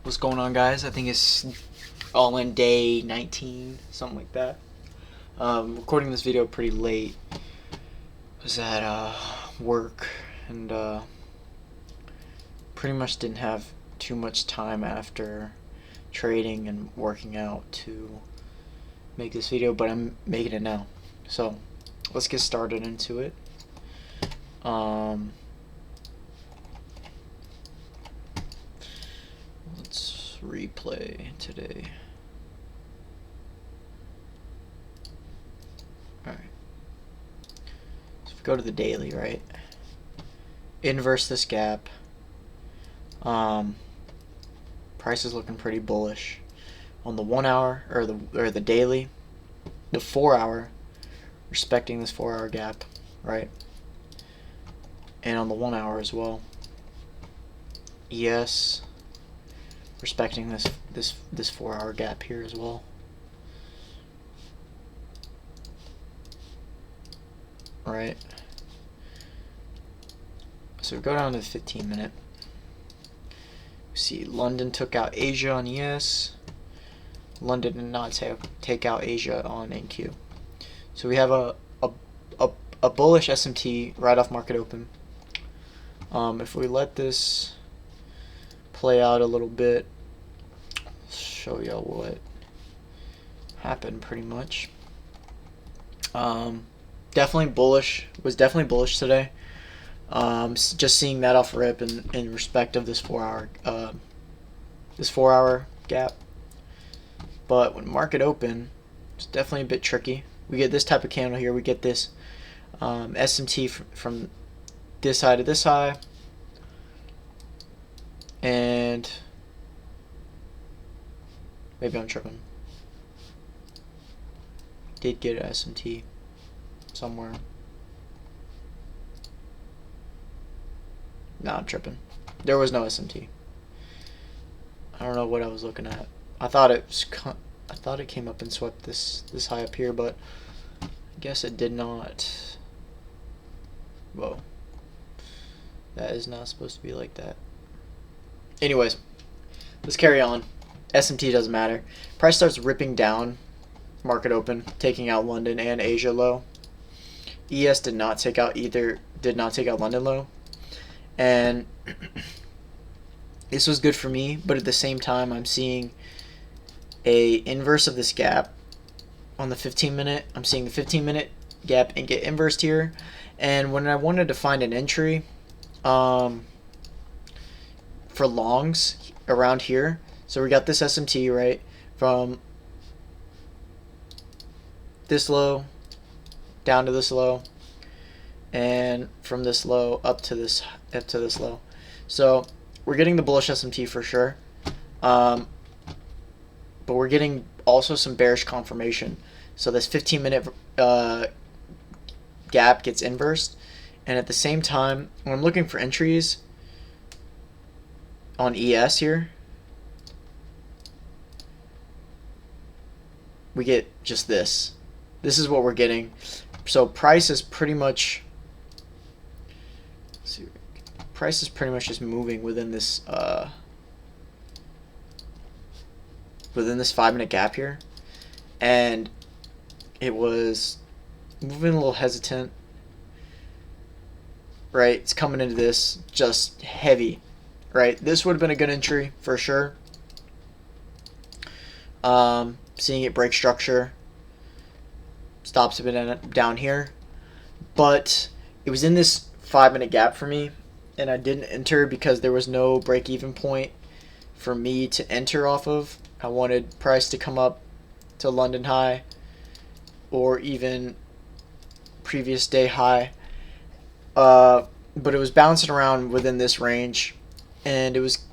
What's going on, guys? I think it's all in day 19, something like that. Recording this video pretty late. Was at work and pretty much didn't have too much time after trading and working out to make this video, but I'm making it now. So let's get started into it. Let's replay today. Alright. So if we go to the daily, right? Inverse this gap. Price is looking pretty bullish on the 1 hour or the daily. The 4 hour, respecting this 4 hour gap, right? And on the 1 hour as well. ES respecting this 4 hour gap here as well. Right. So we go down to the 15 minute. We see London took out Asia on ES. London did not take out Asia on NQ. So we have a bullish SMT right off market open. If we let this play out a little bit, show y'all what happened pretty much. Definitely bullish. Was definitely bullish today. Just seeing that off rip in respect of this 4 hour gap. But when market open, it's definitely a bit tricky. We get this type of candle here. We get this SMT from this high to this high, and maybe I'm tripping. Did get an SMT somewhere. No, I'm tripping. There was no SMT. I don't know what I was looking at. I thought it came up and swept this high up here, but I guess it did not. Whoa. That is not supposed to be like that. Anyways, let's carry on. SMT doesn't matter. Price starts ripping down. Market open, taking out London and Asia low. ES did not take out London low. And this was good for me, but at the same time I'm seeing a inverse of this gap on the 15 minute. I'm seeing the 15 minute gap and get inversed here. And when I wanted to find an entry for longs around here, so we got this SMT right from this low down to this low, and from this low up to this low. So we're getting the bullish SMT for sure, but we're getting also some bearish confirmation. So this 15 minute gap gets inversed, and at the same time when I'm looking for entries on ES here, we get just this. This is what we're getting. So price is pretty much just moving within this 5 minute gap here, and it was moving a little hesitant, right? It's coming into this just heavy, right? This would have been a good entry for sure. Seeing it break structure, stops a bit down here, but it was in this 5 minute gap for me, and I didn't enter because there was no break-even point for me to enter off of. I wanted price to come up to London high or even previous day high, but it was bouncing around within this range, and it was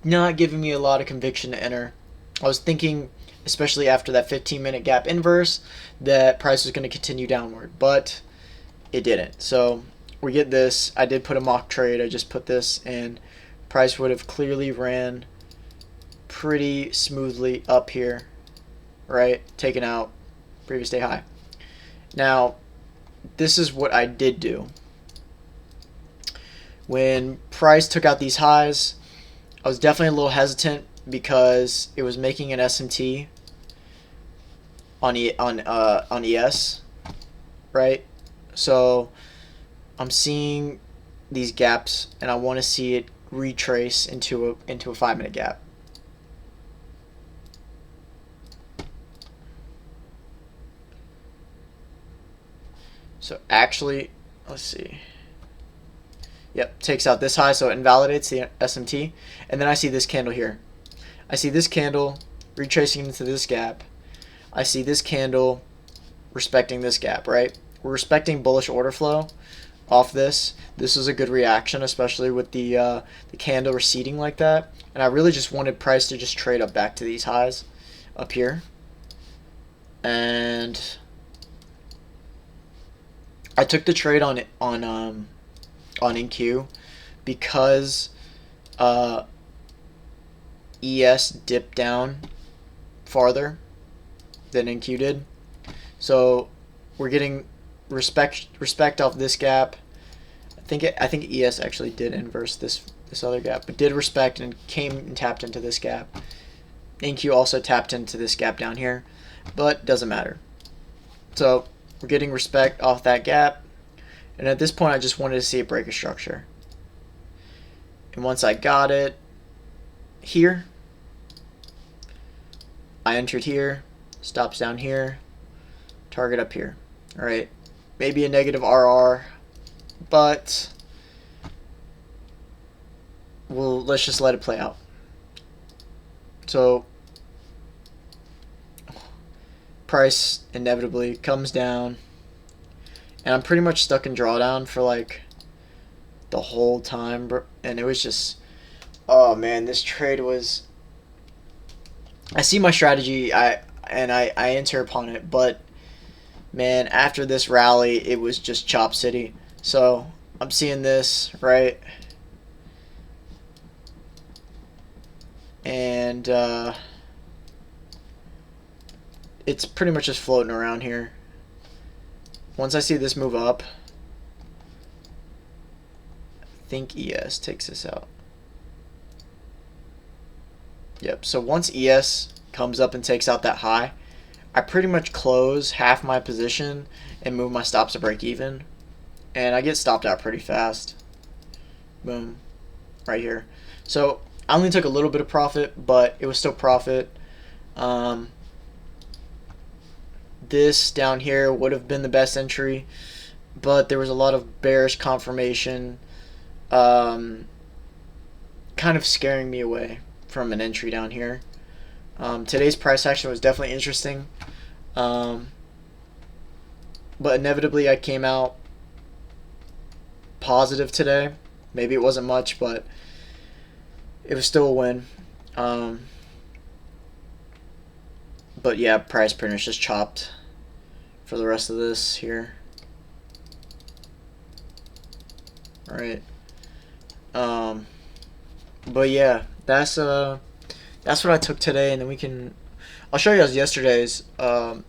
not giving me a lot of conviction to enter. I was thinking, especially after that 15 minute gap inverse, that price was going to continue downward, but it didn't. So we get this. I did put a mock trade. I just put this, and price would have clearly ran pretty smoothly up here, right? Taking out previous day high. Now, this is what I did do. When price took out these highs, I was definitely a little hesitant because it was making an SMT on ES, right? So I'm seeing these gaps, and I want to see it retrace into a 5-minute gap. So actually, let's see. Yep, takes out this high, so it invalidates the SMT. And then I see this candle here. I see this candle retracing into this gap. I see this candle respecting this gap, right? We're respecting bullish order flow off this. This is a good reaction, especially with the candle receding like that. And I really just wanted price to just trade up back to these highs up here. And I took the trade on NQ because ES dipped down farther than NQ did. So we're getting respect off this gap. I think ES actually did inverse this other gap, but did respect and came and tapped into this gap. NQ also tapped into this gap down here, but doesn't matter. So we're getting respect off that gap, and at this point I just wanted to see it break a structure. And once I got it here, I entered here, stops down here, target up here. All right, maybe a negative RR, but let's just let it play out. So price inevitably comes down, and I'm pretty much stuck in drawdown for like the whole time, and it was just, oh man, this trade was, I see my strategy, I enter upon it, but man, after this rally it was just chop city. So I'm seeing this, right, and it's pretty much just floating around here. Once I see this move up, I think ES takes this out. Yep, so once ES comes up and takes out that high, I pretty much close half my position and move my stops to break even. And I get stopped out pretty fast. Boom. Right here. So I only took a little bit of profit, but it was still profit. This down here would have been the best entry, but there was a lot of bearish confirmation, kind of scaring me away from an entry down here. Today's price action was definitely interesting, but inevitably I came out positive today. Maybe it wasn't much, but it was still a win. But yeah, price pretty much just chopped for the rest of this here. All right. But yeah, that's what I took today, and then I'll show you guys yesterday's. I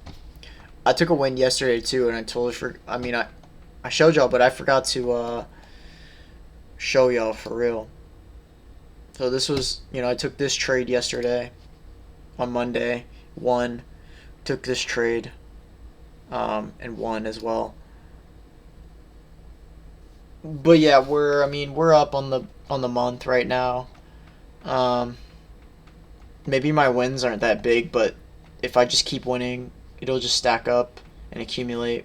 took a win yesterday too, and I showed y'all, but I forgot to show y'all for real. So this was, I took this trade yesterday on Monday, won, took this trade, and won as well. But yeah, we're up on the month right now. Maybe my wins aren't that big, but if I just keep winning, it'll just stack up and accumulate.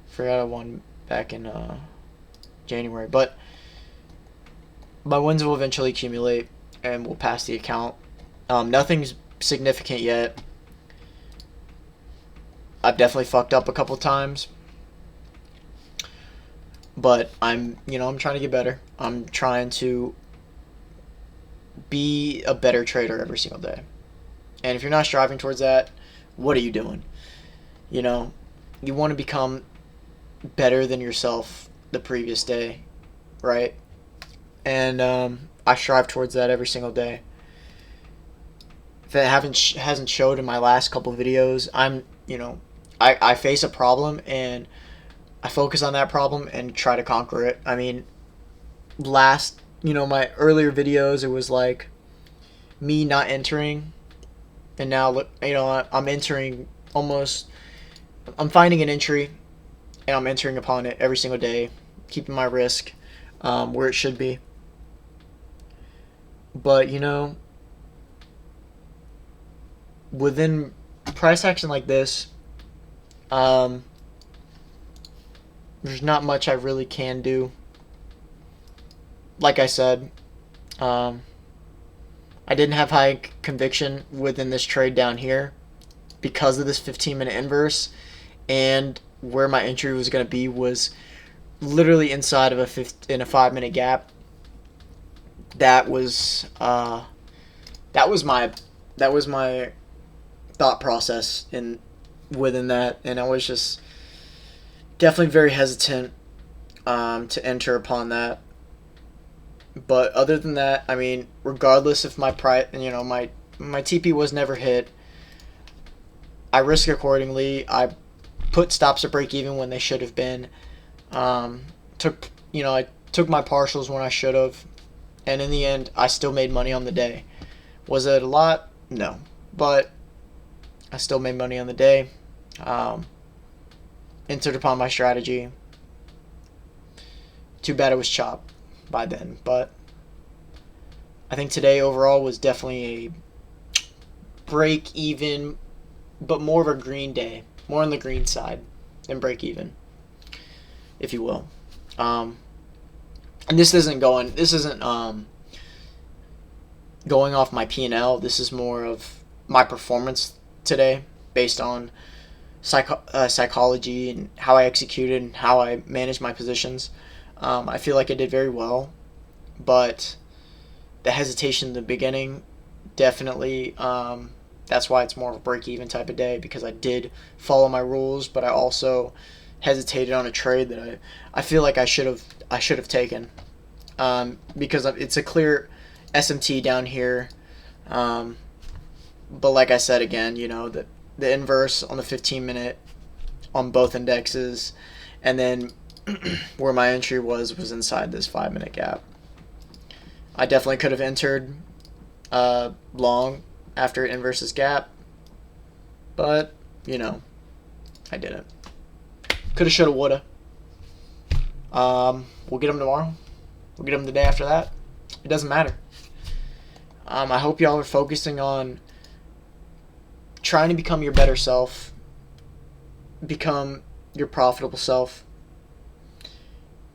Forgot I won back in January, but my wins will eventually accumulate and will pass the account. Nothing's significant yet. I've definitely fucked up a couple times, but I'm trying to get better. I'm trying to be a better trader every single day. And if you're not striving towards that, what are you doing? You want to become better than yourself the previous day, right? And I strive towards that every single day. If it hasn't showed in my last couple videos, I face a problem and I focus on that problem and try to conquer it. My earlier videos, it was like me not entering, and now look, I'm entering almost. I'm finding an entry, and I'm entering upon it every single day, keeping my risk where it should be. But within price action like this, there's not much I really can do. Like I said, I didn't have high conviction within this trade down here because of this 15-minute inverse, and where my entry was going to be was literally inside of in a 5-minute gap. That was my thought process within that, and I was just definitely very hesitant to enter upon that. But other than that, I mean, regardless if my my TP was never hit, I risk accordingly. I put stops at break even when they should have been. I took my partials when I should have, and in the end, I still made money on the day. Was it a lot? No, but I still made money on the day. Entered upon my strategy. Too bad it was chopped by then, but I think today overall was definitely a break even, but more of a green day, more on the green side than break even, if you will. And this isn't going off my P&L. This is more of my performance today based on psychology and how I executed and how I managed my positions. I feel like I did very well, but the hesitation in the beginning definitely, that's why it's more of a break-even type of day, because I did follow my rules, but I also hesitated on a trade that I feel like I should have taken, because it's a clear SMT down here. But like I said again, the inverse on the 15-minute on both indexes, and then where my entry was inside this 5-minute gap. I definitely could have entered long after inverse gap, but I didn't. Coulda, shoulda, woulda. We'll get them tomorrow. We'll get them the day after that. It doesn't matter. I hope y'all are focusing on trying to become your better self, become your profitable self,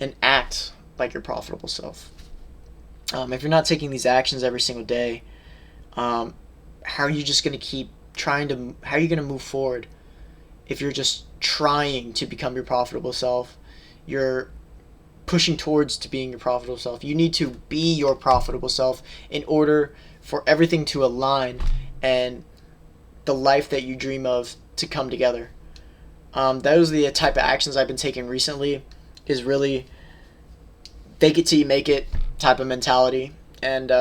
and act like your profitable self. If you're not taking these actions every single day, how are you just going to keep trying how are you going to move forward if you're just trying to become your profitable self? You're pushing towards to being your profitable self. You need to be your profitable self in order for everything to align and the life that you dream of to come together. Those are the type of actions I've been taking recently, is really fake it till you make it type of mentality, and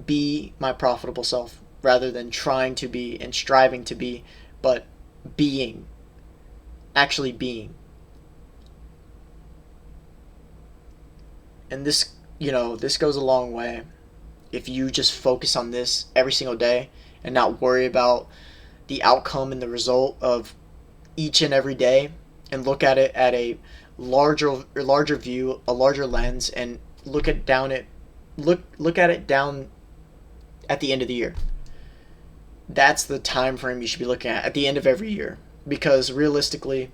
be my profitable self rather than trying to be and striving to be, but actually being. And this goes a long way if you just focus on this every single day and not worry about the outcome and the result of each and every day, and look at it at a larger view, a larger lens, and look at it down at the end of the year. That's the time frame you should be looking at the end of every year, because realistically,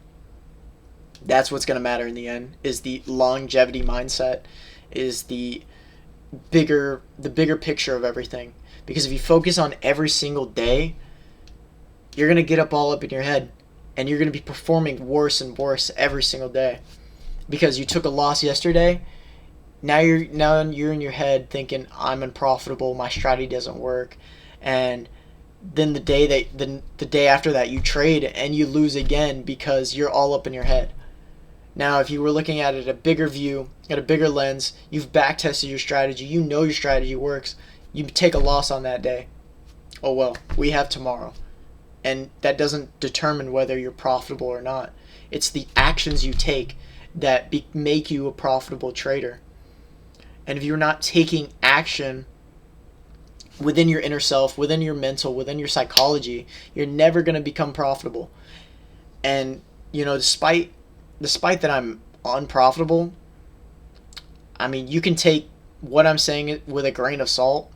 that's what's going to matter in the end, is the longevity mindset, is the bigger picture of everything. Because if you focus on every single day, you're going to get all up in your head, and you're going to be performing worse and worse every single day because you took a loss yesterday. Now you're in your head thinking, I'm unprofitable, my strategy doesn't work, and then the day after that you trade and you lose again because you're all up in your head. Now, if you were looking at it at a bigger view, at a bigger lens, you've back tested your strategy, you know your strategy works, you take a loss on that day. Oh well, we have tomorrow. And that doesn't determine whether you're profitable or not. It's the actions you take that make you a profitable trader. And if you're not taking action within your inner self, within your mental, within your psychology, you're never going to become profitable. And despite that I'm unprofitable, I mean, you can take what I'm saying with a grain of salt,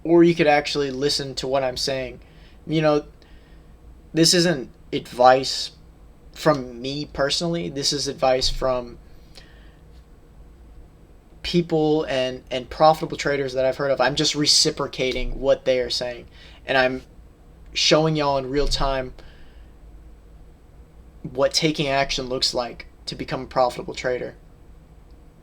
or you could actually listen to what I'm saying. You know, this isn't advice from me personally. This is advice from people and profitable traders that I've heard of. I'm just reciprocating what they are saying, and I'm showing y'all in real time what taking action looks like to become a profitable trader.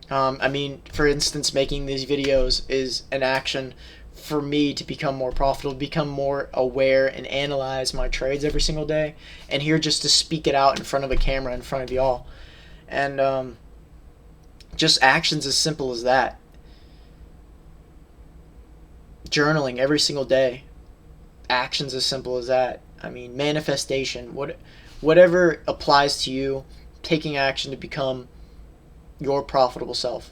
I mean, for instance, making these videos is an action for me to become more profitable, become more aware, and analyze my trades every single day. And here just to speak it out in front of a camera, in front of y'all. And just actions as simple as that. Journaling every single day. Actions as simple as that. I mean, manifestation. Whatever applies to you, taking action to become your profitable self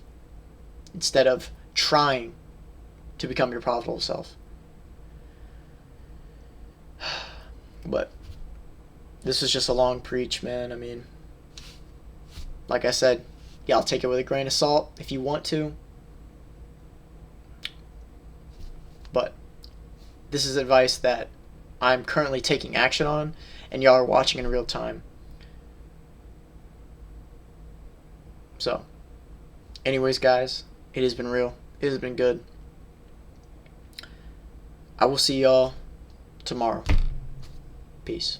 instead of trying to become your profitable self. But this was just a long preach, man. I mean, like I said, y'all take it with a grain of salt if you want to. But this is advice that I'm currently taking action on, and y'all are watching in real time. So, anyways, guys, it has been real. It has been good. I will see y'all tomorrow. Peace.